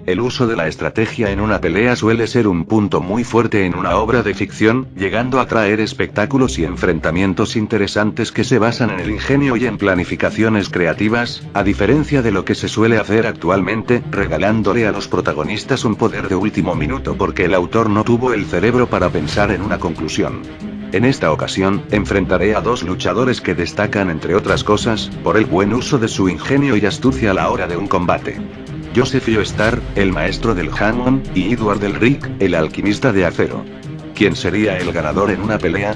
el uso de la estrategia en una pelea suele ser un punto muy fuerte en una obra de ficción, llegando a traer espectáculos y enfrentamientos interesantes que se basan en el ingenio y en planificaciones creativas, a diferencia de lo que se suele hacer actualmente, regalándole a los protagonistas un poder de último minuto porque el autor no tuvo el cerebro para pensar en una conclusión. En esta ocasión, enfrentaré a dos luchadores que destacan entre otras cosas, por el buen uso de su ingenio y astucia a la hora de un combate. Joseph Joestar, el maestro del jamón, y Edward Elric, el alquimista de acero. ¿Quién sería el ganador en una pelea?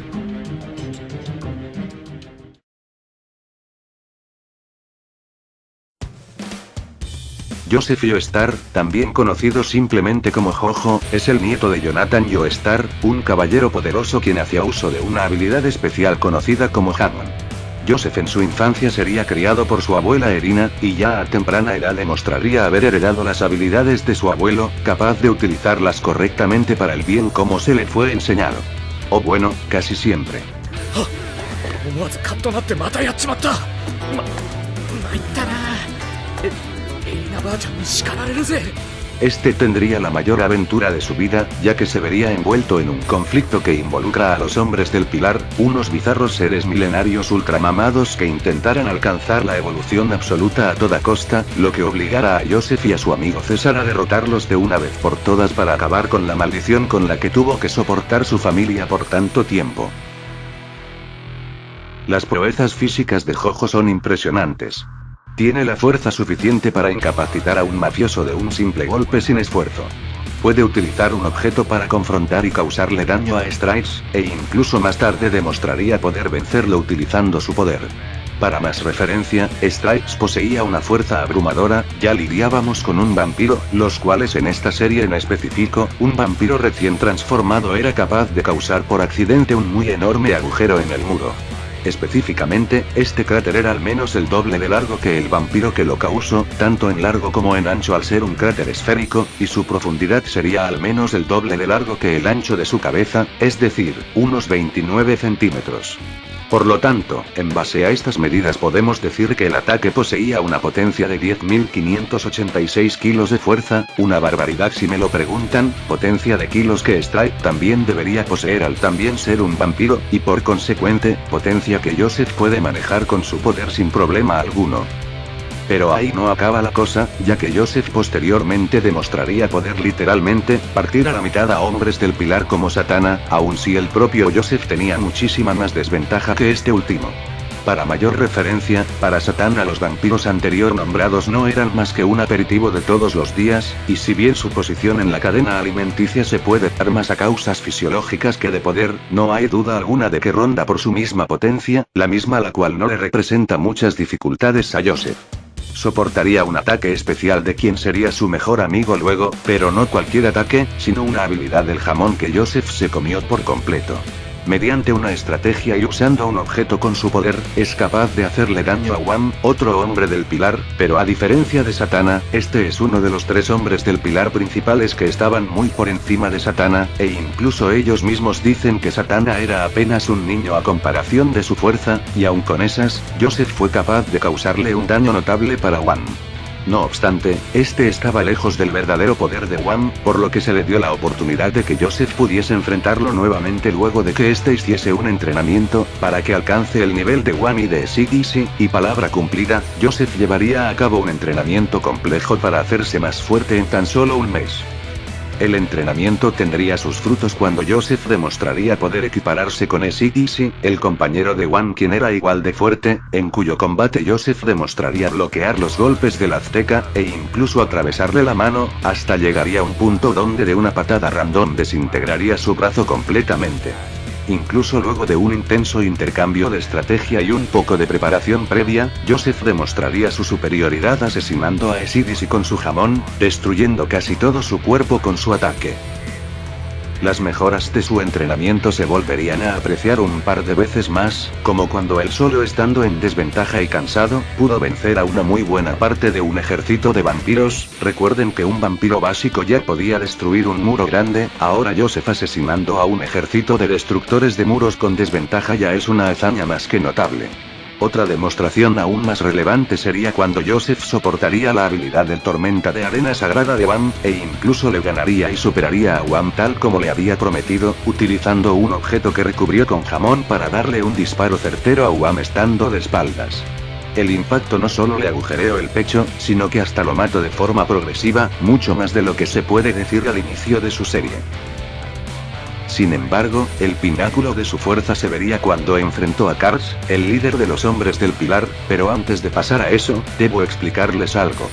Joseph Joestar, también conocido simplemente como Jojo, es el nieto de Jonathan Joestar, un caballero poderoso quien hacía uso de una habilidad especial conocida como Hammond. Joseph en su infancia sería criado por su abuela Erina, y ya a temprana edad demostraría haber heredado las habilidades de su abuelo, capaz de utilizarlas correctamente para el bien como se le fue enseñado. O bueno, casi siempre. Este tendría la mayor aventura de su vida, ya que se vería envuelto en un conflicto que involucra a los hombres del Pilar, unos bizarros seres milenarios ultramamados que intentaran alcanzar la evolución absoluta a toda costa, lo que obligara a Joseph y a su amigo César a derrotarlos de una vez por todas para acabar con la maldición con la que tuvo que soportar su familia por tanto tiempo. Las proezas físicas de Jojo son impresionantes. Tiene la fuerza suficiente para incapacitar a un mafioso de un simple golpe sin esfuerzo. Puede utilizar un objeto para confrontar y causarle daño a Stripes, e incluso más tarde demostraría poder vencerlo utilizando su poder. Para más referencia, Stripes poseía una fuerza abrumadora, ya lidiábamos con un vampiro, los cuales en esta serie en específico, un vampiro recién transformado era capaz de causar por accidente un muy enorme agujero en el muro. Específicamente, este cráter era al menos el doble de largo que el vampiro que lo causó, tanto en largo como en ancho al ser un cráter esférico, y su profundidad sería al menos el doble de largo que el ancho de su cabeza, es decir, unos 29 centímetros. Por lo tanto, en base a estas medidas podemos decir que el ataque poseía una potencia de 10.586 kilos de fuerza, una barbaridad si me lo preguntan, potencia de kilos que Stripe también debería poseer al también ser un vampiro, y por consecuente, potencia que Joseph puede manejar con su poder sin problema alguno. Pero ahí no acaba la cosa, ya que Joseph posteriormente demostraría poder literalmente partir a la mitad a hombres del Pilar como Satana, aun si el propio Joseph tenía muchísima más desventaja que este último. Para mayor referencia, para Satana los vampiros anterior nombrados no eran más que un aperitivo de todos los días, y si bien su posición en la cadena alimenticia se puede dar más a causas fisiológicas que de poder, no hay duda alguna de que ronda por su misma potencia, la misma la cual no le representa muchas dificultades a Joseph. Soportaría un ataque especial de quien sería su mejor amigo luego, pero no cualquier ataque, sino una habilidad del jamón que Joseph se comió por completo. Mediante una estrategia y usando un objeto con su poder, es capaz de hacerle daño a Wham, otro hombre del Pilar, pero a diferencia de Satana, este es uno de los 3 hombres del Pilar principales que estaban muy por encima de Satana, e incluso ellos mismos dicen que Satana era apenas un niño a comparación de su fuerza, y aun con esas, Joseph fue capaz de causarle un daño notable para Wham. No obstante, este estaba lejos del verdadero poder de Wham, por lo que se le dio la oportunidad de que Joseph pudiese enfrentarlo nuevamente luego de que éste hiciese un entrenamiento, para que alcance el nivel de Wham y de Easy, y palabra cumplida, Joseph llevaría a cabo un entrenamiento complejo para hacerse más fuerte en tan solo un mes. El entrenamiento tendría sus frutos cuando Joseph demostraría poder equipararse con Easy, el compañero de Wham quien era igual de fuerte, en cuyo combate Joseph demostraría bloquear los golpes del azteca, e incluso atravesarle la mano, hasta llegaría a un punto donde de una patada random desintegraría su brazo completamente. Incluso luego de un intenso intercambio de estrategia y un poco de preparación previa, Joseph demostraría su superioridad asesinando a Easy con su jamón, destruyendo casi todo su cuerpo con su ataque. Las mejoras de su entrenamiento se volverían a apreciar un par de veces más, como cuando él solo estando en desventaja y cansado, pudo vencer a una muy buena parte de un ejército de vampiros. Recuerden que un vampiro básico ya podía destruir un muro grande, ahora Joseph asesinando a un ejército de destructores de muros con desventaja ya es una hazaña más que notable. Otra demostración aún más relevante sería cuando Joseph soportaría la habilidad del tormenta de arena sagrada de Wham, e incluso le ganaría y superaría a Wham tal como le había prometido, utilizando un objeto que recubrió con jamón para darle un disparo certero a Wham estando de espaldas. El impacto no solo le agujereó el pecho, sino que hasta lo mató de forma progresiva, mucho más de lo que se puede decir al inicio de su serie. Sin embargo, el pináculo de su fuerza se vería cuando enfrentó a Kars, el líder de los hombres del pilar, pero antes de pasar a eso, debo explicarles algo.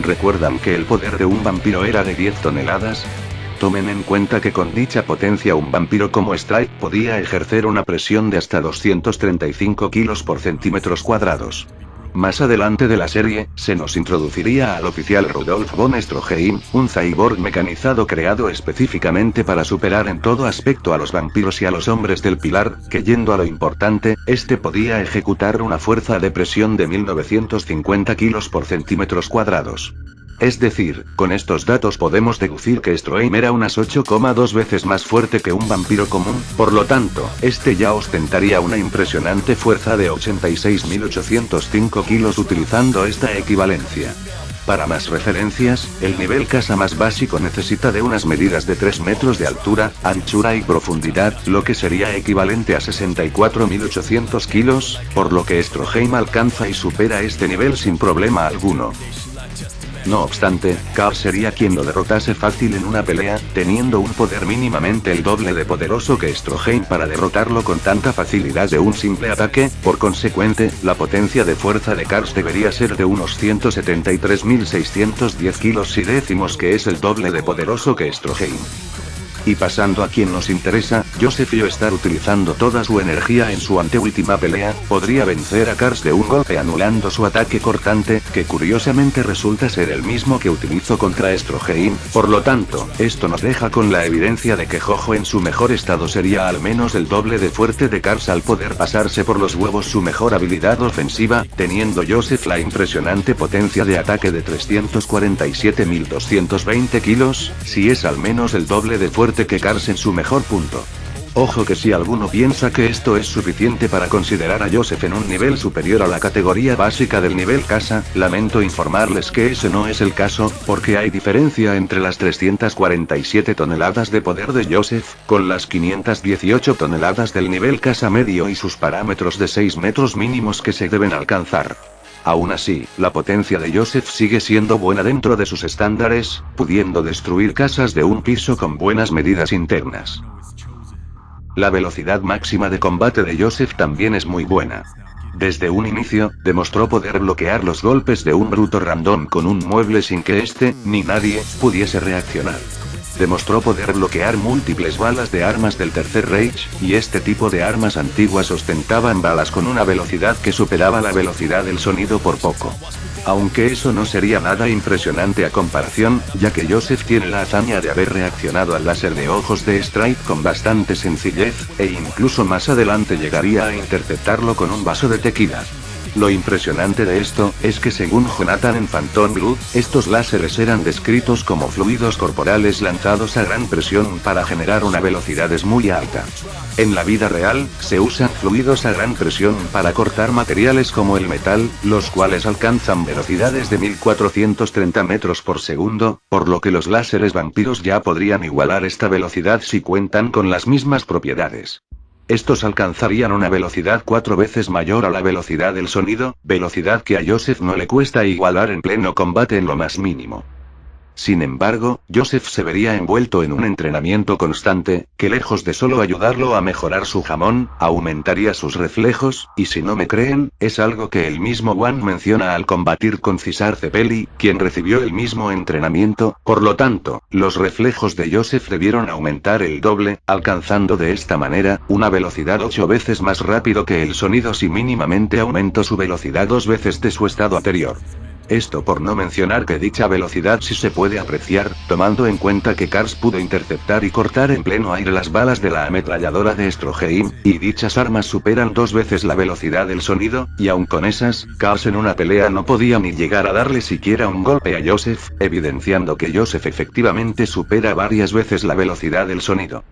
¿Recuerdan que el poder de un vampiro era de 10 toneladas? Tomen en cuenta que con dicha potencia un vampiro como Strike podía ejercer una presión de hasta 235 kilos por centímetros cuadrados. Más adelante de la serie, se nos introduciría al oficial Rudolf von Stroheim, un cyborg mecanizado creado específicamente para superar en todo aspecto a los vampiros y a los hombres del pilar, que yendo a lo importante, este podía ejecutar una fuerza de presión de 1950 kilos por centímetros cuadrados. Es decir, con estos datos podemos deducir que Stroheim era unas 8,2 veces más fuerte que un vampiro común, por lo tanto, este ya ostentaría una impresionante fuerza de 86.805 kilos utilizando esta equivalencia. Para más referencias, el nivel casa más básico necesita de unas medidas de 3 metros de altura, anchura y profundidad, lo que sería equivalente a 64.800 kilos, por lo que Stroheim alcanza y supera este nivel sin problema alguno. No obstante, Kars sería quien lo derrotase fácil en una pelea, teniendo un poder mínimamente el doble de poderoso que Stroheim para derrotarlo con tanta facilidad de un simple ataque, por consecuente, la potencia de fuerza de Kars debería ser de unos 173.610 kilos si decimos que es el doble de poderoso que Stroheim. Y pasando a quien nos interesa, Joseph estar utilizando toda su energía en su anteúltima pelea, podría vencer a Kars de un golpe anulando su ataque cortante, que curiosamente resulta ser el mismo que utilizó contra Stroheim, por lo tanto, esto nos deja con la evidencia de que Jojo en su mejor estado sería al menos el doble de fuerte de Kars al poder pasarse por los huevos su mejor habilidad ofensiva, teniendo Joseph la impresionante potencia de ataque de 347.220 kilos, si es al menos el doble de fuerte que Kars en su mejor punto. Ojo que si alguno piensa que esto es suficiente para considerar a Joseph en un nivel superior a la categoría básica del nivel casa, lamento informarles que ese no es el caso, porque hay diferencia entre las 347 toneladas de poder de Joseph, con las 518 toneladas del nivel casa medio y sus parámetros de 6 metros mínimos que se deben alcanzar. Aún así, la potencia de Joseph sigue siendo buena dentro de sus estándares, pudiendo destruir casas de un piso con buenas medidas internas. La velocidad máxima de combate de Joseph también es muy buena. Desde un inicio, demostró poder bloquear los golpes de un bruto random con un mueble sin que éste, ni nadie, pudiese reaccionar. Demostró poder bloquear múltiples balas de armas del Tercer Reich, y este tipo de armas antiguas ostentaban balas con una velocidad que superaba la velocidad del sonido por poco. Aunque eso no sería nada impresionante a comparación, ya que Joseph tiene la hazaña de haber reaccionado al láser de ojos de Strike con bastante sencillez, e incluso más adelante llegaría a interceptarlo con un vaso de tequila. Lo impresionante de esto, es que según Jonathan en Phantom Blood, estos láseres eran descritos como fluidos corporales lanzados a gran presión para generar una velocidad muy alta. En la vida real, se usan fluidos a gran presión para cortar materiales como el metal, los cuales alcanzan velocidades de 1430 metros por segundo, por lo que los láseres vampiros ya podrían igualar esta velocidad si cuentan con las mismas propiedades. Estos alcanzarían una velocidad 4 veces mayor a la velocidad del sonido, velocidad que a Joseph no le cuesta igualar en pleno combate en lo más mínimo. Sin embargo, Joseph se vería envuelto en un entrenamiento constante, que lejos de solo ayudarlo a mejorar su jamón, aumentaría sus reflejos, y si no me creen, es algo que el mismo Wham menciona al combatir con Cesar Cepelli, quien recibió el mismo entrenamiento, por lo tanto, los reflejos de Joseph debieron aumentar el doble, alcanzando de esta manera, una velocidad 8 veces más rápido que el sonido si mínimamente aumentó su velocidad 2 veces de su estado anterior. Esto por no mencionar que dicha velocidad sí se puede apreciar, tomando en cuenta que Kars pudo interceptar y cortar en pleno aire las balas de la ametralladora de Stroheim, y dichas armas superan 2 veces la velocidad del sonido, y aun con esas, Kars en una pelea no podía ni llegar a darle siquiera un golpe a Joseph, evidenciando que Joseph efectivamente supera varias veces la velocidad del sonido.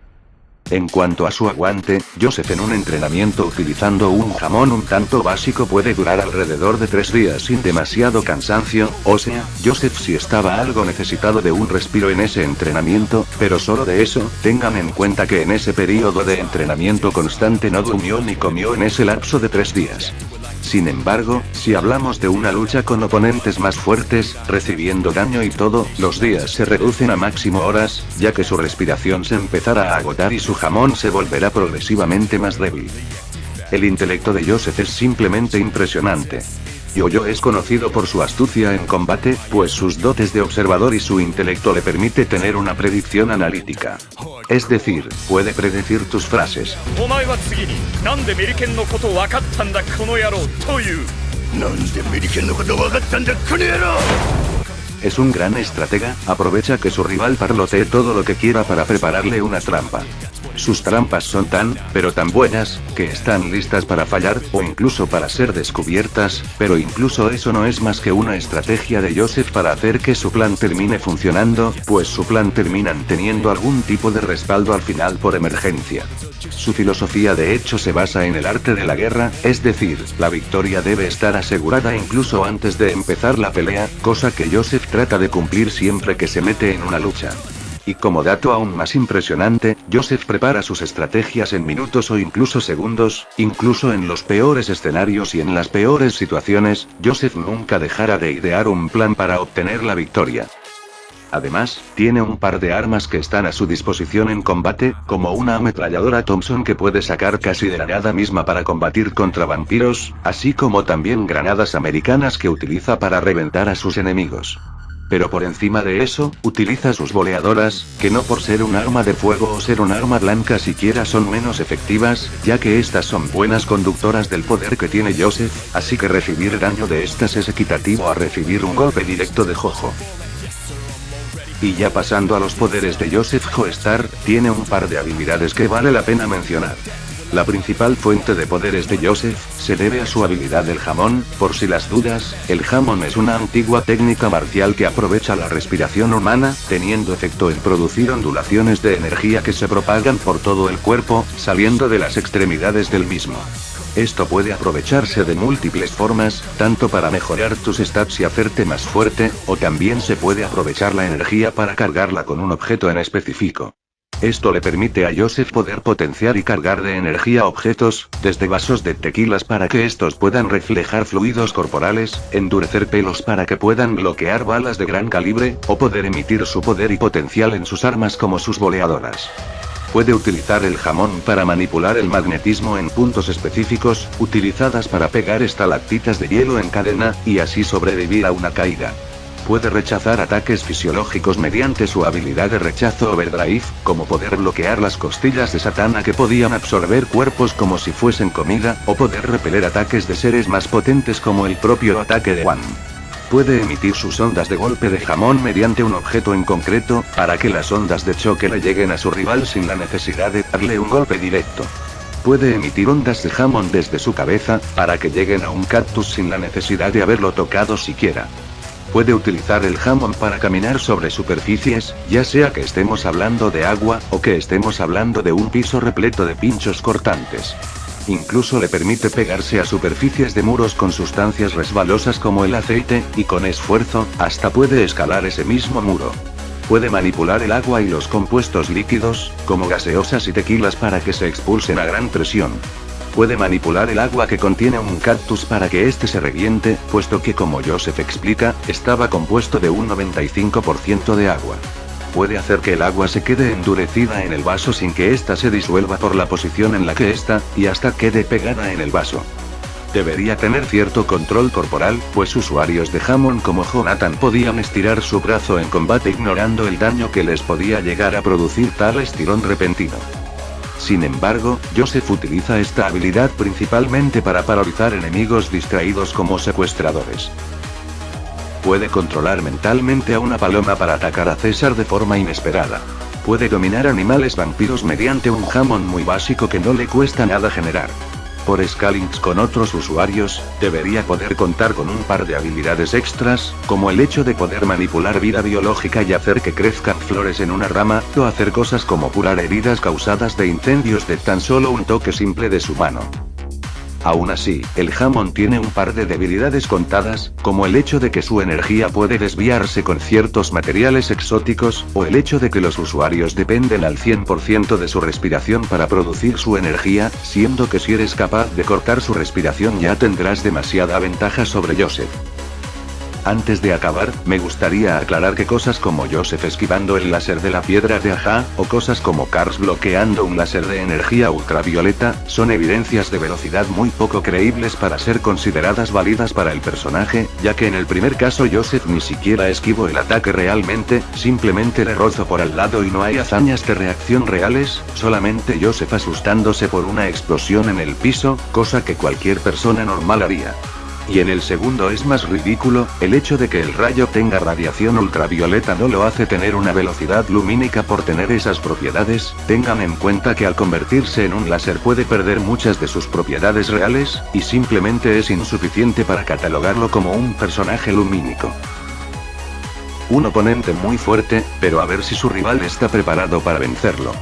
En cuanto a su aguante, Joseph en un entrenamiento utilizando un jamón un tanto básico puede durar alrededor de 3 días sin demasiado cansancio, o sea, Joseph sí estaba algo necesitado de un respiro en ese entrenamiento, pero solo de eso. Tengan en cuenta que en ese periodo de entrenamiento constante no durmió ni comió en ese lapso de 3 días. Sin embargo, si hablamos de una lucha con oponentes más fuertes, recibiendo daño y todo, los días se reducen a máximo horas, ya que su respiración se empezará a agotar y su jamón se volverá progresivamente más débil. El intelecto de Joseph es simplemente impresionante. Jojo es conocido por su astucia en combate, pues sus dotes de observador y su intelecto le permite tener una predicción analítica. Es decir, puede predecir tus frases. Es un gran estratega, aprovecha que su rival parlotee todo lo que quiera para prepararle una trampa. Sus trampas son pero tan buenas, que están listas para fallar, o incluso para ser descubiertas, pero incluso eso no es más que una estrategia de Joseph para hacer que su plan termine funcionando, pues su plan terminan teniendo algún tipo de respaldo al final por emergencia. Su filosofía de hecho se basa en el arte de la guerra, es decir, la victoria debe estar asegurada incluso antes de empezar la pelea, cosa que Joseph trata de cumplir siempre que se mete en una lucha. Y como dato aún más impresionante, Joseph prepara sus estrategias en minutos o incluso segundos, incluso en los peores escenarios y en las peores situaciones, Joseph nunca dejará de idear un plan para obtener la victoria. Además, tiene un par de armas que están a su disposición en combate, como una ametralladora Thompson que puede sacar casi de la nada misma para combatir contra vampiros, así como también granadas americanas que utiliza para reventar a sus enemigos. Pero por encima de eso, utiliza sus boleadoras, que no por ser un arma de fuego o ser un arma blanca siquiera son menos efectivas, ya que estas son buenas conductoras del poder que tiene Joseph, así que recibir daño de estas es equitativo a recibir un golpe directo de Jojo. Y ya pasando a los poderes de Joseph Joestar, tiene un par de habilidades que vale la pena mencionar. La principal fuente de poderes de Joseph se debe a su habilidad del jamón. Por si las dudas, el jamón es una antigua técnica marcial que aprovecha la respiración humana, teniendo efecto en producir ondulaciones de energía que se propagan por todo el cuerpo, saliendo de las extremidades del mismo. Esto puede aprovecharse de múltiples formas, tanto para mejorar tus stats y hacerte más fuerte, o también se puede aprovechar la energía para cargarla con un objeto en específico. Esto le permite a Joseph poder potenciar y cargar de energía objetos, desde vasos de tequilas para que estos puedan reflejar fluidos corporales, endurecer pelos para que puedan bloquear balas de gran calibre, o poder emitir su poder y potencial en sus armas como sus boleadoras. Puede utilizar el jamón para manipular el magnetismo en puntos específicos, utilizadas para pegar estalactitas de hielo en cadena, y así sobrevivir a una caída. Puede rechazar ataques fisiológicos mediante su habilidad de rechazo overdrive, como poder bloquear las costillas de Satana que podían absorber cuerpos como si fuesen comida, o poder repeler ataques de seres más potentes como el propio ataque de One. Puede emitir sus ondas de golpe de jamón mediante un objeto en concreto, para que las ondas de choque le lleguen a su rival sin la necesidad de darle un golpe directo. Puede emitir ondas de jamón desde su cabeza, para que lleguen a un cactus sin la necesidad de haberlo tocado siquiera. Puede utilizar el jamón para caminar sobre superficies, ya sea que estemos hablando de agua, o que estemos hablando de un piso repleto de pinchos cortantes. Incluso le permite pegarse a superficies de muros con sustancias resbalosas como el aceite, y con esfuerzo, hasta puede escalar ese mismo muro. Puede manipular el agua y los compuestos líquidos, como gaseosas y tequilas para que se expulsen a gran presión. Puede manipular el agua que contiene un cactus para que éste se reviente, puesto que como Joseph explica, estaba compuesto de un 95% de agua. Puede hacer que el agua se quede endurecida en el vaso sin que ésta se disuelva por la posición en la que está, y hasta quede pegada en el vaso. Debería tener cierto control corporal, pues usuarios de jamón como Jonathan podían estirar su brazo en combate ignorando el daño que les podía llegar a producir tal estirón repentino. Sin embargo, Joseph utiliza esta habilidad principalmente para paralizar enemigos distraídos como secuestradores. Puede controlar mentalmente a una paloma para atacar a César de forma inesperada. Puede dominar animales vampiros mediante un jamón muy básico que no le cuesta nada generar. por Scalinx con otros usuarios, debería poder contar con un par de habilidades extras, como el hecho de poder manipular vida biológica y hacer que crezcan flores en una rama, o hacer cosas como curar heridas causadas de incendios de tan solo un toque simple de su mano. Aún así, el Hammond tiene un par de debilidades contadas, como el hecho de que su energía puede desviarse con ciertos materiales exóticos, o el hecho de que los usuarios dependen al 100% de su respiración para producir su energía, siendo que si eres capaz de cortar su respiración ya tendrás demasiada ventaja sobre Joseph. Antes de acabar, me gustaría aclarar que cosas como Joseph esquivando el láser de la piedra de Aja, o cosas como Cars bloqueando un láser de energía ultravioleta, son evidencias de velocidad muy poco creíbles para ser consideradas válidas para el personaje, ya que en el primer caso Joseph ni siquiera esquivó el ataque realmente, simplemente le rozó por al lado y no hay hazañas de reacción reales, solamente Joseph asustándose por una explosión en el piso, cosa que cualquier persona normal haría. Y en el segundo es más ridículo, el hecho de que el rayo tenga radiación ultravioleta no lo hace tener una velocidad lumínica por tener esas propiedades, tengan en cuenta que al convertirse en un láser puede perder muchas de sus propiedades reales, y simplemente es insuficiente para catalogarlo como un personaje lumínico. Un oponente muy fuerte, pero a ver si su rival está preparado para vencerlo.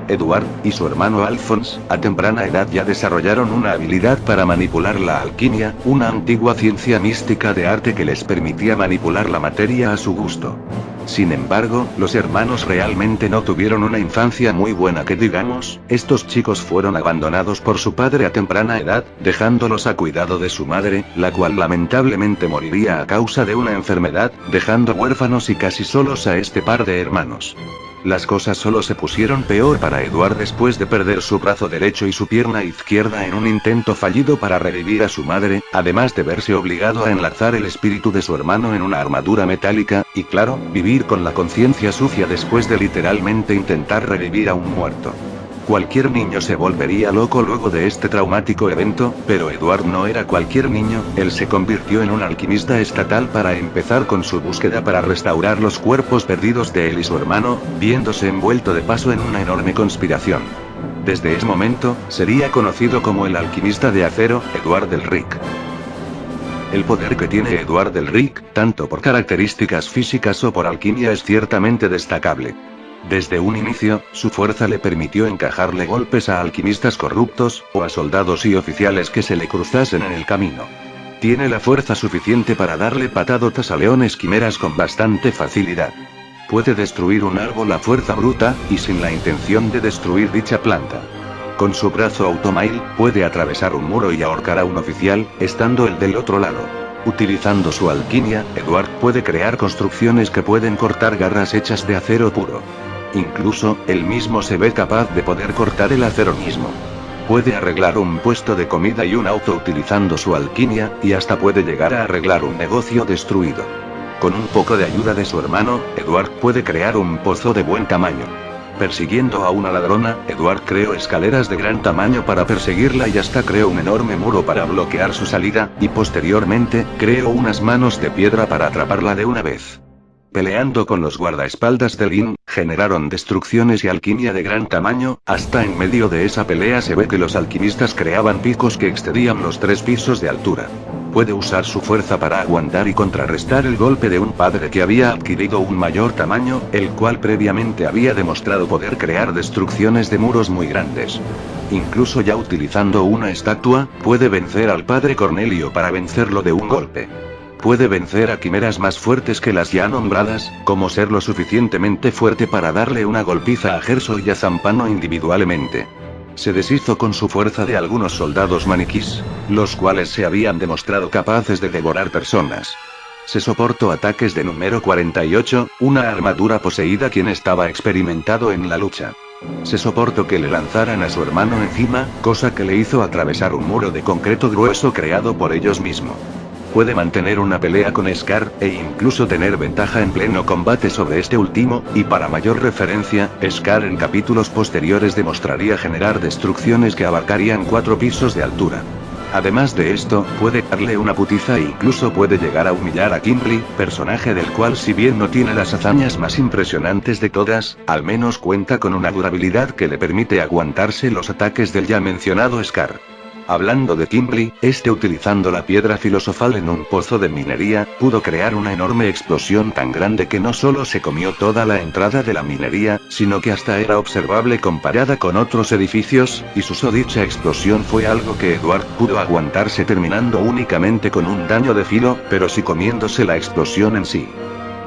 Edward, y su hermano Alphonse, a temprana edad ya desarrollaron una habilidad para manipular la alquimia, una antigua ciencia mística de arte que les permitía manipular la materia a su gusto. Sin embargo, los hermanos realmente no tuvieron una infancia muy buena que digamos, estos chicos fueron abandonados por su padre a temprana edad, dejándolos a cuidado de su madre, la cual lamentablemente moriría a causa de una enfermedad, dejando huérfanos y casi solos a este par de hermanos. Las cosas solo se pusieron peor para Edward después de perder su brazo derecho y su pierna izquierda en un intento fallido para revivir a su madre, además de verse obligado a enlazar el espíritu de su hermano en una armadura metálica, y claro, vivir con la conciencia sucia después de literalmente intentar revivir a un muerto. Cualquier niño se volvería loco luego de este traumático evento, pero Edward no era cualquier niño, él se convirtió en un alquimista estatal para empezar con su búsqueda para restaurar los cuerpos perdidos de él y su hermano, viéndose envuelto de paso en una enorme conspiración. Desde ese momento, sería conocido como el alquimista de acero, Edward Elric. El poder que tiene Edward Elric, tanto por características físicas o por alquimia es ciertamente destacable. Desde un inicio, su fuerza le permitió encajarle golpes a alquimistas corruptos, o a soldados y oficiales que se le cruzasen en el camino. Tiene la fuerza suficiente para darle patadotas a leones quimeras con bastante facilidad. Puede destruir un árbol a fuerza bruta, y sin la intención de destruir dicha planta. Con su brazo automail, puede atravesar un muro y ahorcar a un oficial, estando el del otro lado. Utilizando su alquimia, Edward puede crear construcciones que pueden cortar garras hechas de acero puro. Incluso, él mismo se ve capaz de poder cortar el acero mismo. Puede arreglar un puesto de comida y un auto utilizando su alquimia, y hasta puede llegar a arreglar un negocio destruido. Con un poco de ayuda de su hermano, Edward puede crear un pozo de buen tamaño. Persiguiendo a una ladrona, Edward creó escaleras de gran tamaño para perseguirla y hasta creó un enorme muro para bloquear su salida, y posteriormente, creó unas manos de piedra para atraparla de una vez. Peleando con los guardaespaldas de Lin, generaron destrucciones y alquimia de gran tamaño, hasta en medio de esa pelea se ve que los alquimistas creaban picos que excedían los 3 pisos de altura. Puede usar su fuerza para aguantar y contrarrestar el golpe de un padre que había adquirido un mayor tamaño, el cual previamente había demostrado poder crear destrucciones de muros muy grandes. Incluso ya utilizando una estatua, puede vencer al padre Cornelio para vencerlo de un golpe. Puede vencer a quimeras más fuertes que las ya nombradas, como ser lo suficientemente fuerte para darle una golpiza a Gerso y a Zampano individualmente. Se deshizo con su fuerza de algunos soldados maniquís, los cuales se habían demostrado capaces de devorar personas. Se soportó ataques de número 48, una armadura poseída quien estaba experimentado en la lucha. Se soportó que le lanzaran a su hermano encima, cosa que le hizo atravesar un muro de concreto grueso creado por ellos mismos. Puede mantener una pelea con Scar, e incluso tener ventaja en pleno combate sobre este último, y para mayor referencia, Scar en capítulos posteriores demostraría generar destrucciones que abarcarían 4 pisos de altura. Además de esto, puede darle una putiza e incluso puede llegar a humillar a Kimberly, personaje del cual si bien no tiene las hazañas más impresionantes de todas, al menos cuenta con una durabilidad que le permite aguantarse los ataques del ya mencionado Scar. Hablando de Kimberly, utilizando la piedra filosofal en un pozo de minería, pudo crear una enorme explosión tan grande que no solo se comió toda la entrada de la minería, sino que hasta era observable comparada con otros edificios, y dicha explosión fue algo que Edward pudo aguantarse terminando únicamente con un daño de filo, pero sí comiéndose la explosión en sí.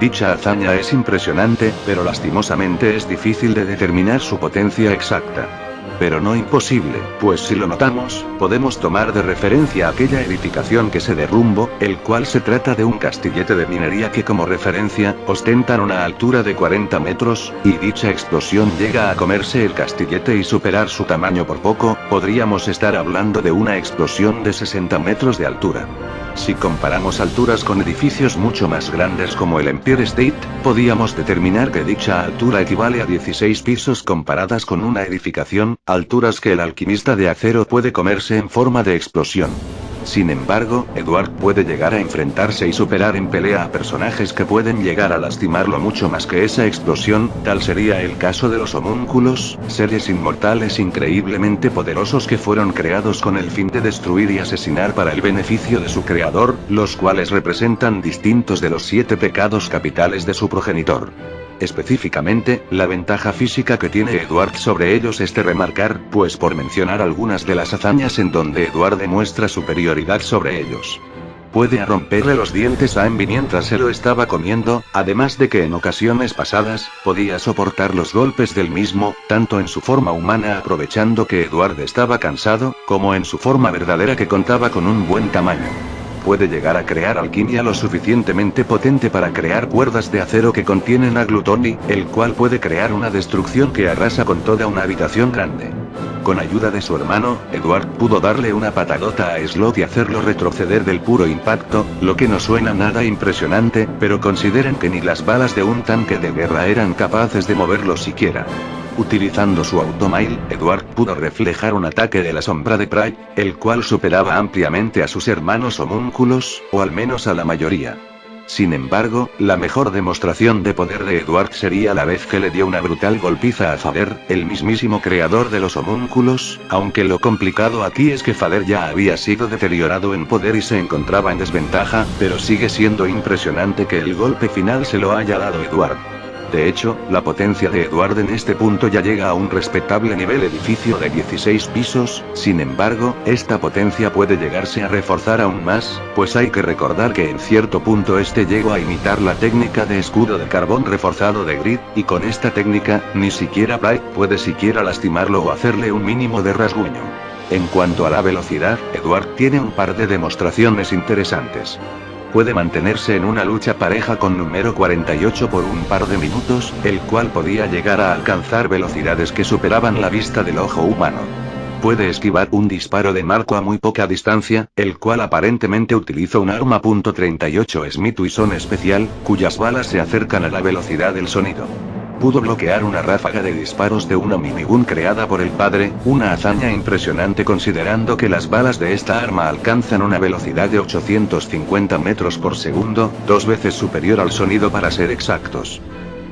Dicha hazaña es impresionante, pero lastimosamente es difícil de determinar su potencia exacta. Pero no imposible, pues si lo notamos, podemos tomar de referencia aquella edificación que se derrumbó, el cual se trata de un castillete de minería que como referencia, ostentan una altura de 40 metros, y dicha explosión llega a comerse el castillete y superar su tamaño por poco, podríamos estar hablando de una explosión de 60 metros de altura. Si comparamos alturas con edificios mucho más grandes como el Empire State, podíamos determinar que dicha altura equivale a 16 pisos comparadas con una edificación, alturas que el alquimista de acero puede comerse en forma de explosión. Sin embargo, Edward puede llegar a enfrentarse y superar en pelea a personajes que pueden llegar a lastimarlo mucho más que esa explosión, tal sería el caso de los homúnculos, seres inmortales increíblemente poderosos que fueron creados con el fin de destruir y asesinar para el beneficio de su creador, los cuales representan distintos de los 7 pecados capitales de su progenitor. Específicamente, la ventaja física que tiene Edward sobre ellos es de remarcar, pues por mencionar algunas de las hazañas en donde Edward demuestra superioridad sobre ellos. Puede romperle los dientes a Envy mientras se lo estaba comiendo, además de que en ocasiones pasadas, podía soportar los golpes del mismo, tanto en su forma humana aprovechando que Edward estaba cansado, como en su forma verdadera que contaba con un buen tamaño. Puede llegar a crear alquimia lo suficientemente potente para crear cuerdas de acero que contienen a Gluttony, el cual puede crear una destrucción que arrasa con toda una habitación grande. Con ayuda de su hermano, Edward pudo darle una patadota a Slot y hacerlo retroceder del puro impacto, lo que no suena nada impresionante, pero consideren que ni las balas de un tanque de guerra eran capaces de moverlo siquiera. Utilizando su automail, Edward pudo reflejar un ataque de la sombra de Pride, el cual superaba ampliamente a sus hermanos homúnculos, o al menos a la mayoría. Sin embargo, la mejor demostración de poder de Edward sería la vez que le dio una brutal golpiza a Fader, el mismísimo creador de los homúnculos, aunque lo complicado aquí es que Fader ya había sido deteriorado en poder y se encontraba en desventaja, pero sigue siendo impresionante que el golpe final se lo haya dado Edward. De hecho, la potencia de Edward en este punto ya llega a un respetable nivel edificio de 16 pisos, sin embargo, esta potencia puede llegarse a reforzar aún más, pues hay que recordar que en cierto punto llegó a imitar la técnica de escudo de carbón reforzado de Grid, y con esta técnica, ni siquiera Pride puede siquiera lastimarlo o hacerle un mínimo de rasguño. En cuanto a la velocidad, Edward tiene un par de demostraciones interesantes. Puede mantenerse en una lucha pareja con número 48 por un par de minutos, el cual podía llegar a alcanzar velocidades que superaban la vista del ojo humano. Puede esquivar un disparo de marco a muy poca distancia, el cual aparentemente utiliza un arma .38 Smith Wesson especial, cuyas balas se acercan a la velocidad del sonido. Pudo bloquear una ráfaga de disparos de una minigun creada por el padre, una hazaña impresionante considerando que las balas de esta arma alcanzan una velocidad de 850 metros por segundo, 2 veces superior al sonido para ser exactos.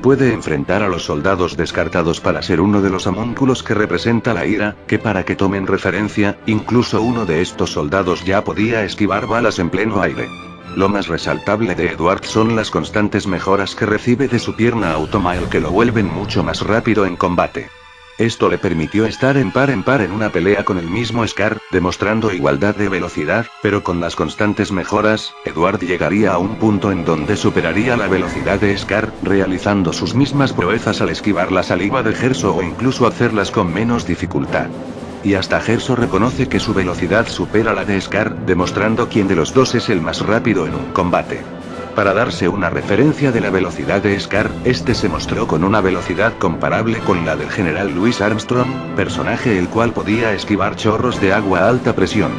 Puede enfrentar a los soldados descartados para ser uno de los homúnculos que representa la ira, que para que tomen referencia, incluso uno de estos soldados ya podía esquivar balas en pleno aire. Lo más resaltable de Edward son las constantes mejoras que recibe de su pierna automail que lo vuelven mucho más rápido en combate. Esto le permitió estar en par en una pelea con el mismo Scar, demostrando igualdad de velocidad, pero con las constantes mejoras, Edward llegaría a un punto en donde superaría la velocidad de Scar, realizando sus mismas proezas al esquivar la saliva de Gerso o incluso hacerlas con menos dificultad. Y hasta Gerso reconoce que su velocidad supera la de Scar, demostrando quién de los dos es el más rápido en un combate. Para darse una referencia de la velocidad de Scar, se mostró con una velocidad comparable con la del general Louis Armstrong, personaje el cual podía esquivar chorros de agua a alta presión.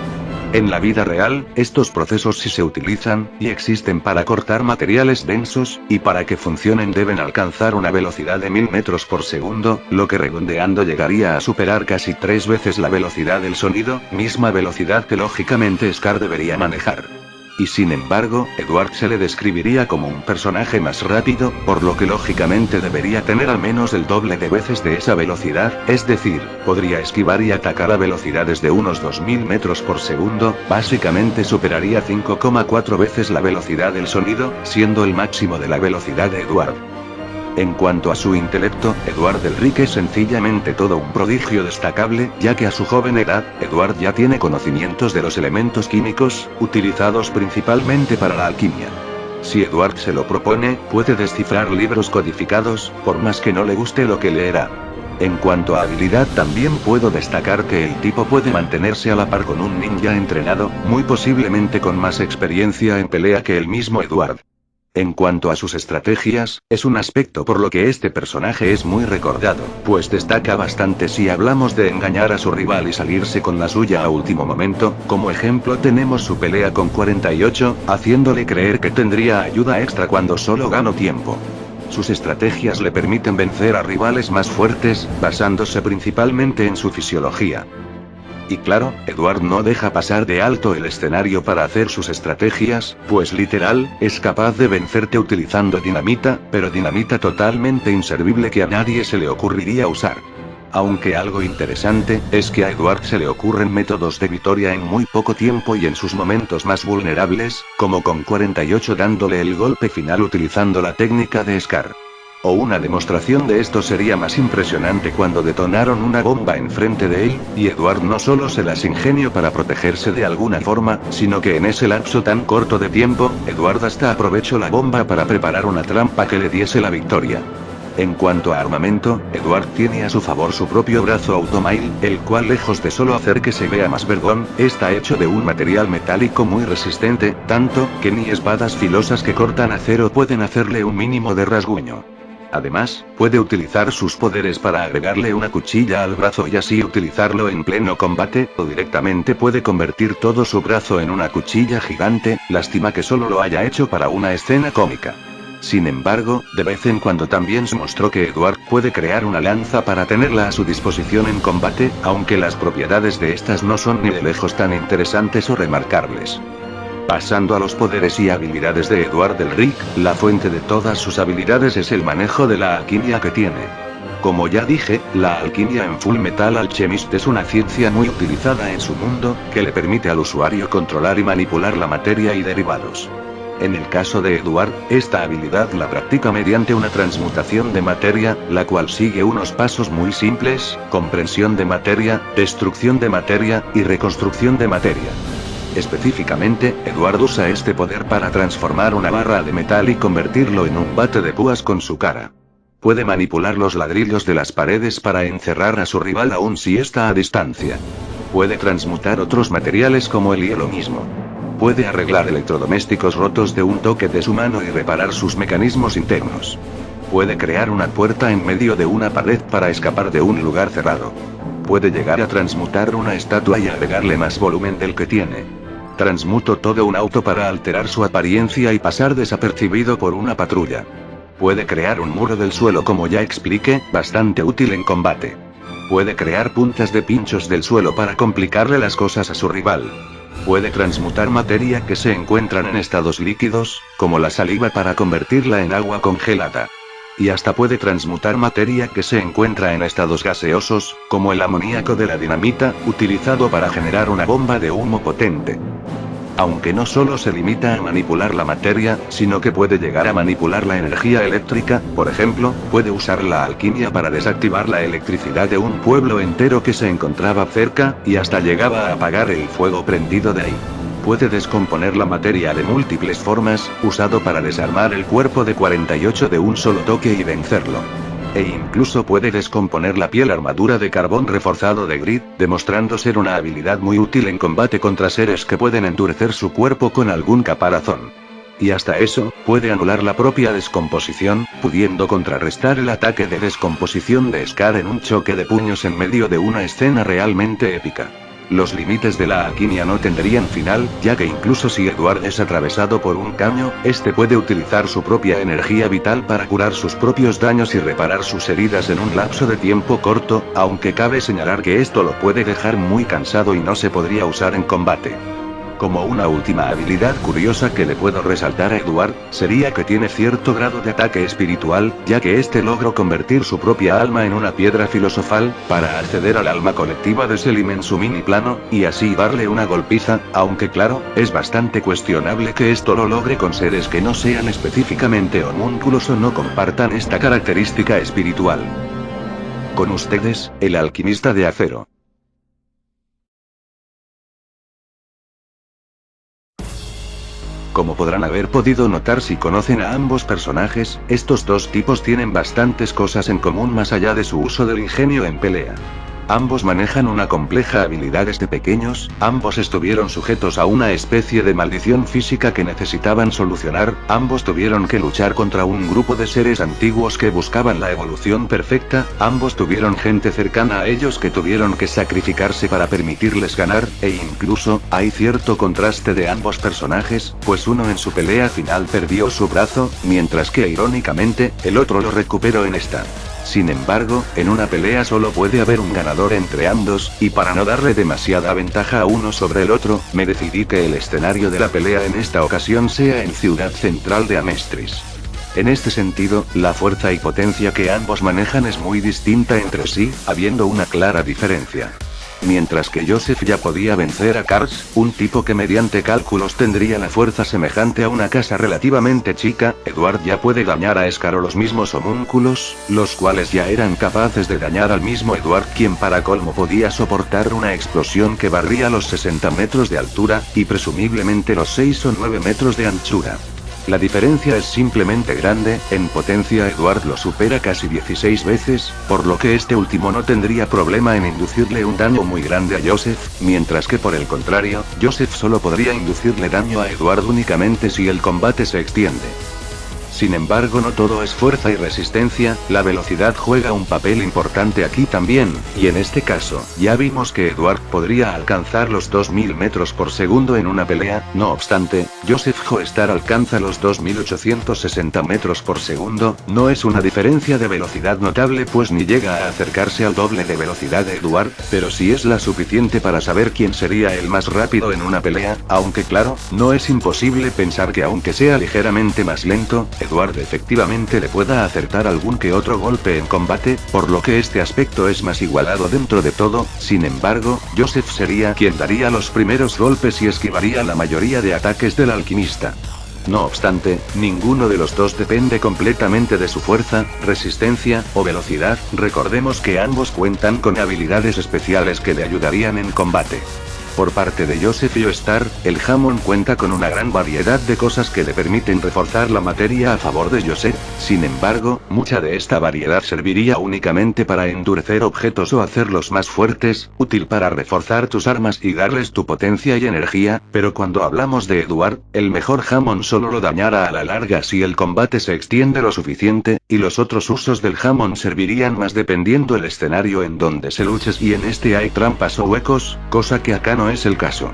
En la vida real, estos procesos sí se utilizan, y existen para cortar materiales densos, y para que funcionen deben alcanzar una velocidad de 1000 metros por segundo, lo que redondeando llegaría a superar casi 3 veces la velocidad del sonido, misma velocidad que lógicamente Scar debería manejar. Y sin embargo, Edward se le describiría como un personaje más rápido, por lo que lógicamente debería tener al menos el doble de veces de esa velocidad, es decir, podría esquivar y atacar a velocidades de unos 2000 metros por segundo, básicamente superaría 5,4 veces la velocidad del sonido, siendo el máximo de la velocidad de Edward. En cuanto a su intelecto, Edward Elric es sencillamente todo un prodigio destacable, ya que a su joven edad, Edward ya tiene conocimientos de los elementos químicos, utilizados principalmente para la alquimia. Si Edward se lo propone, puede descifrar libros codificados, por más que no le guste lo que leerá. En cuanto a habilidad también puedo destacar que el tipo puede mantenerse a la par con un ninja entrenado, muy posiblemente con más experiencia en pelea que el mismo Edward. En cuanto a sus estrategias, es un aspecto por lo que este personaje es muy recordado, pues destaca bastante si hablamos de engañar a su rival y salirse con la suya a último momento. Como ejemplo tenemos su pelea con 48, haciéndole creer que tendría ayuda extra cuando solo ganó tiempo. Sus estrategias le permiten vencer a rivales más fuertes, basándose principalmente en su fisiología. Y claro, Edward no deja pasar de alto el escenario para hacer sus estrategias, pues literal, es capaz de vencerte utilizando dinamita, pero dinamita totalmente inservible que a nadie se le ocurriría usar. Aunque algo interesante, es que a Edward se le ocurren métodos de victoria en muy poco tiempo y en sus momentos más vulnerables, como con 48 dándole el golpe final utilizando la técnica de Scar. O una demostración de esto sería más impresionante cuando detonaron una bomba enfrente de él, y Edward no solo se las ingenió para protegerse de alguna forma, sino que en ese lapso tan corto de tiempo, Edward hasta aprovechó la bomba para preparar una trampa que le diese la victoria. En cuanto a armamento, Edward tiene a su favor su propio brazo Automail, el cual lejos de solo hacer que se vea más vergón, está hecho de un material metálico muy resistente, tanto, que ni espadas filosas que cortan acero pueden hacerle un mínimo de rasguño. Además, puede utilizar sus poderes para agregarle una cuchilla al brazo y así utilizarlo en pleno combate, o directamente puede convertir todo su brazo en una cuchilla gigante, lástima que solo lo haya hecho para una escena cómica. Sin embargo, de vez en cuando también se mostró que Edward puede crear una lanza para tenerla a su disposición en combate, aunque las propiedades de estas no son ni de lejos tan interesantes o remarcables. Pasando a los poderes y habilidades de Edward Elric, la fuente de todas sus habilidades es el manejo de la alquimia que tiene. Como ya dije, la alquimia en Full Metal Alchemist es una ciencia muy utilizada en su mundo, que le permite al usuario controlar y manipular la materia y derivados. En el caso de Edward, esta habilidad la practica mediante una transmutación de materia, la cual sigue unos pasos muy simples: comprensión de materia, destrucción de materia, y reconstrucción de materia. Específicamente, Edward usa este poder para transformar una barra de metal y convertirlo en un bate de púas con su cara. Puede manipular los ladrillos de las paredes para encerrar a su rival aun si está a distancia. Puede transmutar otros materiales como el hielo mismo. Puede arreglar electrodomésticos rotos de un toque de su mano y reparar sus mecanismos internos. Puede crear una puerta en medio de una pared para escapar de un lugar cerrado. Puede llegar a transmutar una estatua y agregarle más volumen del que tiene. Transmuto todo un auto para alterar su apariencia y pasar desapercibido por una patrulla. Puede crear un muro del suelo, como ya expliqué, bastante útil en combate. Puede crear puntas de pinchos del suelo para complicarle las cosas a su rival. Puede transmutar materia que se encuentran en estados líquidos, como la saliva, para convertirla en agua congelada. Y hasta puede transmutar materia que se encuentra en estados gaseosos, como el amoníaco de la dinamita, utilizado para generar una bomba de humo potente. Aunque no solo se limita a manipular la materia, sino que puede llegar a manipular la energía eléctrica, por ejemplo, puede usar la alquimia para desactivar la electricidad de un pueblo entero que se encontraba cerca, y hasta llegaba a apagar el fuego prendido de ahí. Puede descomponer la materia de múltiples formas, usado para desarmar el cuerpo de 48 de un solo toque y vencerlo. E incluso puede descomponer la piel armadura de carbón reforzado de Grid, demostrando ser una habilidad muy útil en combate contra seres que pueden endurecer su cuerpo con algún caparazón. Y hasta eso, puede anular la propia descomposición, pudiendo contrarrestar el ataque de descomposición de Scar en un choque de puños en medio de una escena realmente épica. Los límites de la alquimia no tendrían final, ya que incluso si Edward es atravesado por un caño, este puede utilizar su propia energía vital para curar sus propios daños y reparar sus heridas en un lapso de tiempo corto, aunque cabe señalar que esto lo puede dejar muy cansado y no se podría usar en combate. Como una última habilidad curiosa que le puedo resaltar a Edward, sería que tiene cierto grado de ataque espiritual, ya que este logró convertir su propia alma en una piedra filosofal, para acceder al alma colectiva de Selim en su mini plano, y así darle una golpiza, aunque claro, es bastante cuestionable que esto lo logre con seres que no sean específicamente homúnculos o no compartan esta característica espiritual. Con ustedes, el alquimista de acero. Como podrán haber podido notar si conocen a ambos personajes, estos dos tipos tienen bastantes cosas en común más allá de su uso del ingenio en pelea. Ambos manejan una compleja habilidad desde pequeños, ambos estuvieron sujetos a una especie de maldición física que necesitaban solucionar, ambos tuvieron que luchar contra un grupo de seres antiguos que buscaban la evolución perfecta, ambos tuvieron gente cercana a ellos que tuvieron que sacrificarse para permitirles ganar, e incluso, hay cierto contraste de ambos personajes, pues uno en su pelea final perdió su brazo, mientras que irónicamente, el otro lo recuperó en esta. Sin embargo, en una pelea solo puede haber un ganador entre ambos, y para no darle demasiada ventaja a uno sobre el otro, me decidí que el escenario de la pelea en esta ocasión sea en Ciudad Central de Amestris. En este sentido, la fuerza y potencia que ambos manejan es muy distinta entre sí, habiendo una clara diferencia. Mientras que Joseph ya podía vencer a Kars, un tipo que mediante cálculos tendría la fuerza semejante a una casa relativamente chica, Edward ya puede dañar a Scar o los mismos homúnculos, los cuales ya eran capaces de dañar al mismo Edward, quien para colmo podía soportar una explosión que barría los 60 metros de altura, y presumiblemente los 6 o 9 metros de anchura. La diferencia es simplemente grande, en potencia Edward lo supera casi 16 veces, por lo que este último no tendría problema en inducirle un daño muy grande a Joseph, mientras que por el contrario, Joseph solo podría inducirle daño a Edward únicamente si el combate se extiende. Sin embargo, no todo es fuerza y resistencia, la velocidad juega un papel importante aquí también, y en este caso, ya vimos que Edward podría alcanzar los 2000 metros por segundo en una pelea, no obstante, Joseph Joestar alcanza los 2860 metros por segundo, no es una diferencia de velocidad notable pues ni llega a acercarse al doble de velocidad de Edward, pero sí es la suficiente para saber quién sería el más rápido en una pelea, aunque claro, no es imposible pensar que aunque sea ligeramente más lento, Edward efectivamente le pueda acertar algún que otro golpe en combate, por lo que este aspecto es más igualado dentro de todo. Sin embargo, Joseph sería quien daría los primeros golpes y esquivaría la mayoría de ataques del alquimista. No obstante, ninguno de los dos depende completamente de su fuerza, resistencia, o velocidad, recordemos que ambos cuentan con habilidades especiales que le ayudarían en combate. Por parte de Joseph Joestar, el Hammond cuenta con una gran variedad de cosas que le permiten reforzar la materia a favor de Joseph, sin embargo, mucha de esta variedad serviría únicamente para endurecer objetos o hacerlos más fuertes, útil para reforzar tus armas y darles tu potencia y energía, pero cuando hablamos de Edward, el mejor Hammond solo lo dañará a la larga si el combate se extiende lo suficiente, y los otros usos del Hammond servirían más dependiendo el escenario en donde se luches y en este hay trampas o huecos, cosa que acá no es el caso.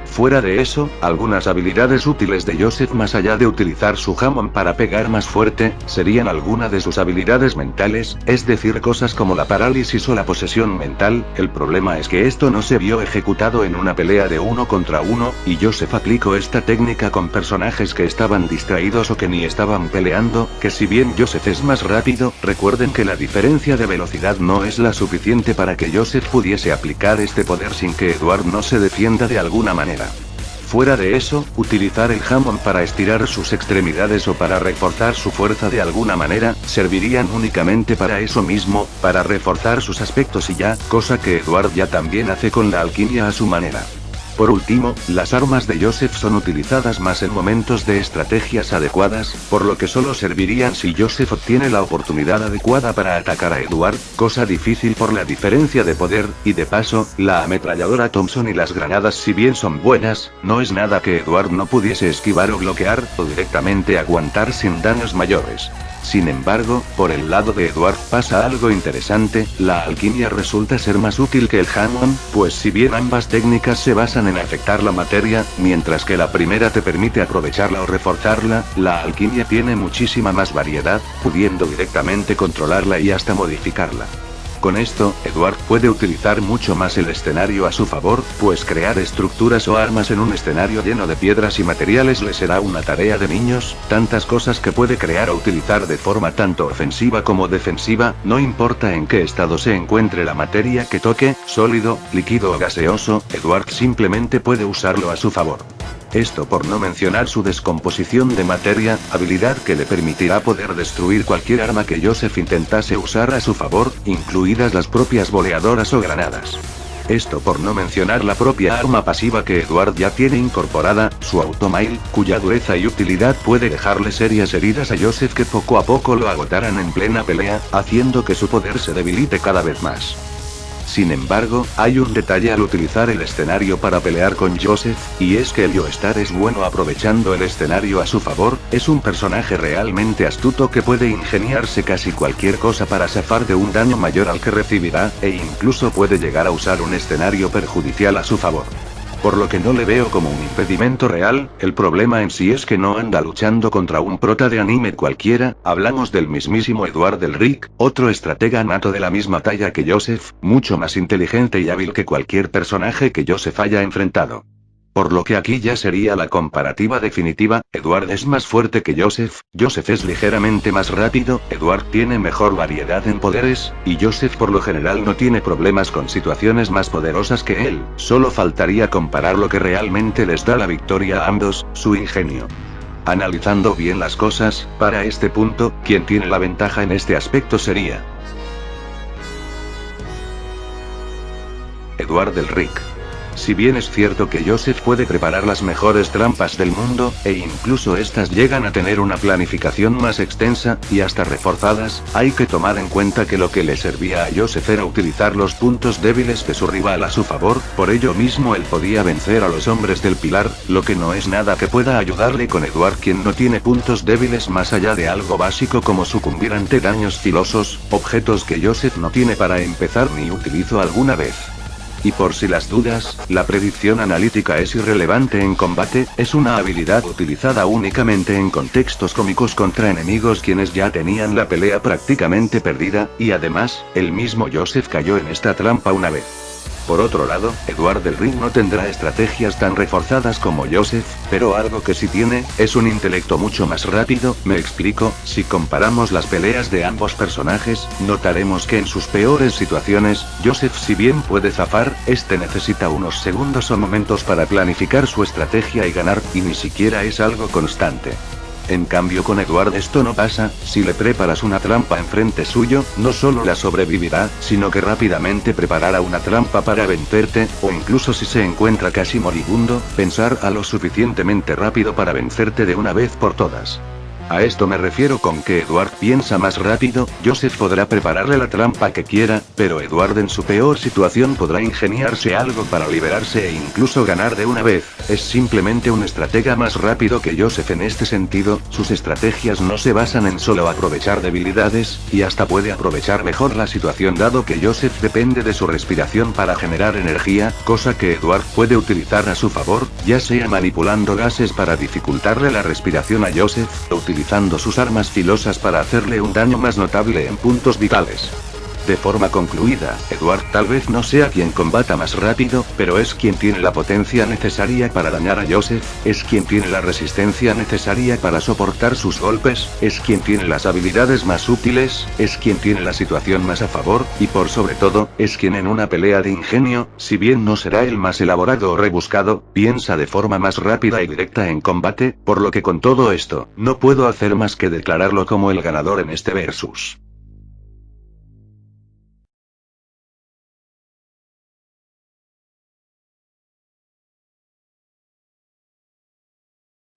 Fuera de eso, algunas habilidades útiles de Joseph más allá de utilizar su Hammond para pegar más fuerte, serían algunas de sus habilidades mentales, es decir cosas como la parálisis o la posesión mental. El problema es que esto no se vio ejecutado en una pelea de 1 contra 1, y Joseph aplicó esta técnica con personajes que estaban distraídos o que ni estaban peleando, que si bien Joseph es más rápido, recuerden que la diferencia de velocidad no es la suficiente para que Joseph pudiese aplicar este poder sin que Edward no se defienda de alguna manera. Fuera de eso, utilizar el Hammond para estirar sus extremidades o para reforzar su fuerza de alguna manera, servirían únicamente para eso mismo, para reforzar sus aspectos y ya, cosa que Edward ya también hace con la alquimia a su manera. Por último, las armas de Joseph son utilizadas más en momentos de estrategias adecuadas, por lo que solo servirían si Joseph obtiene la oportunidad adecuada para atacar a Edward, cosa difícil por la diferencia de poder, y de paso, la ametralladora Thompson y las granadas si bien son buenas, no es nada que Edward no pudiese esquivar o bloquear, o directamente aguantar sin daños mayores. Sin embargo, por el lado de Edward pasa algo interesante, la alquimia resulta ser más útil que el Hammond, pues si bien ambas técnicas se basan en afectar la materia, mientras que la primera te permite aprovecharla o reforzarla, la alquimia tiene muchísima más variedad, pudiendo directamente controlarla y hasta modificarla. Con esto, Edward puede utilizar mucho más el escenario a su favor, pues crear estructuras o armas en un escenario lleno de piedras y materiales le será una tarea de niños, tantas cosas que puede crear o utilizar de forma tanto ofensiva como defensiva, no importa en qué estado se encuentre la materia que toque, sólido, líquido o gaseoso, Edward simplemente puede usarlo a su favor. Esto por no mencionar su descomposición de materia, habilidad que le permitirá poder destruir cualquier arma que Joseph intentase usar a su favor, incluidas las propias boleadoras o granadas. Esto por no mencionar la propia arma pasiva que Edward ya tiene incorporada, su automail, cuya dureza y utilidad puede dejarle serias heridas a Joseph que poco a poco lo agotarán en plena pelea, haciendo que su poder se debilite cada vez más. Sin embargo, hay un detalle al utilizar el escenario para pelear con Joseph, y es que el Joestar es bueno aprovechando el escenario a su favor, es un personaje realmente astuto que puede ingeniarse casi cualquier cosa para zafar de un daño mayor al que recibirá, e incluso puede llegar a usar un escenario perjudicial a su favor. Por lo que no le veo como un impedimento real, el problema en sí es que no anda luchando contra un prota de anime cualquiera, hablamos del mismísimo Edward Elric, otro estratega nato de la misma talla que Joseph, mucho más inteligente y hábil que cualquier personaje que Joseph haya enfrentado. Por lo que aquí ya sería la comparativa definitiva, Edward es más fuerte que Joseph, Joseph es ligeramente más rápido, Edward tiene mejor variedad en poderes, y Joseph por lo general no tiene problemas con situaciones más poderosas que él, solo faltaría comparar lo que realmente les da la victoria a ambos, su ingenio. Analizando bien las cosas, para este punto, quien tiene la ventaja en este aspecto sería Edward Elric. Si bien es cierto que Joseph puede preparar las mejores trampas del mundo, e incluso estas llegan a tener una planificación más extensa, y hasta reforzadas, hay que tomar en cuenta que lo que le servía a Joseph era utilizar los puntos débiles de su rival a su favor, por ello mismo él podía vencer a los hombres del pilar, lo que no es nada que pueda ayudarle con Edward quien no tiene puntos débiles más allá de algo básico como sucumbir ante daños filosos, objetos que Joseph no tiene para empezar ni utilizó alguna vez. Y por si las dudas, la predicción analítica es irrelevante en combate, es una habilidad utilizada únicamente en contextos cómicos contra enemigos quienes ya tenían la pelea prácticamente perdida, y además, el mismo Joseph cayó en esta trampa una vez. Por otro lado, Edward Elric no tendrá estrategias tan reforzadas como Joseph, pero algo que sí tiene, es un intelecto mucho más rápido, me explico, si comparamos las peleas de ambos personajes, notaremos que en sus peores situaciones, Joseph si bien puede zafar, este necesita unos segundos o momentos para planificar su estrategia y ganar, y ni siquiera es algo constante. En cambio con Edward esto no pasa, si le preparas una trampa enfrente suyo, no solo la sobrevivirá, sino que rápidamente preparará una trampa para vencerte, o incluso si se encuentra casi moribundo, pensar a lo suficientemente rápido para vencerte de una vez por todas. A esto me refiero con que Edward piensa más rápido, Joseph podrá prepararle la trampa que quiera, pero Edward en su peor situación podrá ingeniarse algo para liberarse e incluso ganar de una vez, es simplemente un estratega más rápido que Joseph en este sentido, sus estrategias no se basan en solo aprovechar debilidades, y hasta puede aprovechar mejor la situación dado que Joseph depende de su respiración para generar energía, cosa que Edward puede utilizar a su favor, ya sea manipulando gases para dificultarle la respiración a Joseph, utilizando sus armas filosas para hacerle un daño más notable en puntos vitales. De forma concluida, Edward tal vez no sea quien combata más rápido, pero es quien tiene la potencia necesaria para dañar a Joseph, es quien tiene la resistencia necesaria para soportar sus golpes, es quien tiene las habilidades más útiles, es quien tiene la situación más a favor, y por sobre todo, es quien en una pelea de ingenio, si bien no será el más elaborado o rebuscado, piensa de forma más rápida y directa en combate, por lo que con todo esto, no puedo hacer más que declararlo como el ganador en este versus.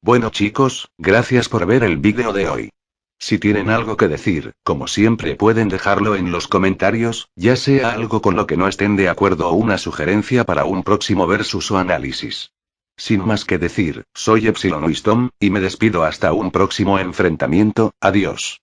Bueno chicos, gracias por ver el vídeo de hoy. Si tienen algo que decir, como siempre pueden dejarlo en los comentarios, ya sea algo con lo que no estén de acuerdo o una sugerencia para un próximo versus o análisis. Sin más que decir, soy Epsilon Wisdom, y me despido hasta un próximo enfrentamiento, adiós.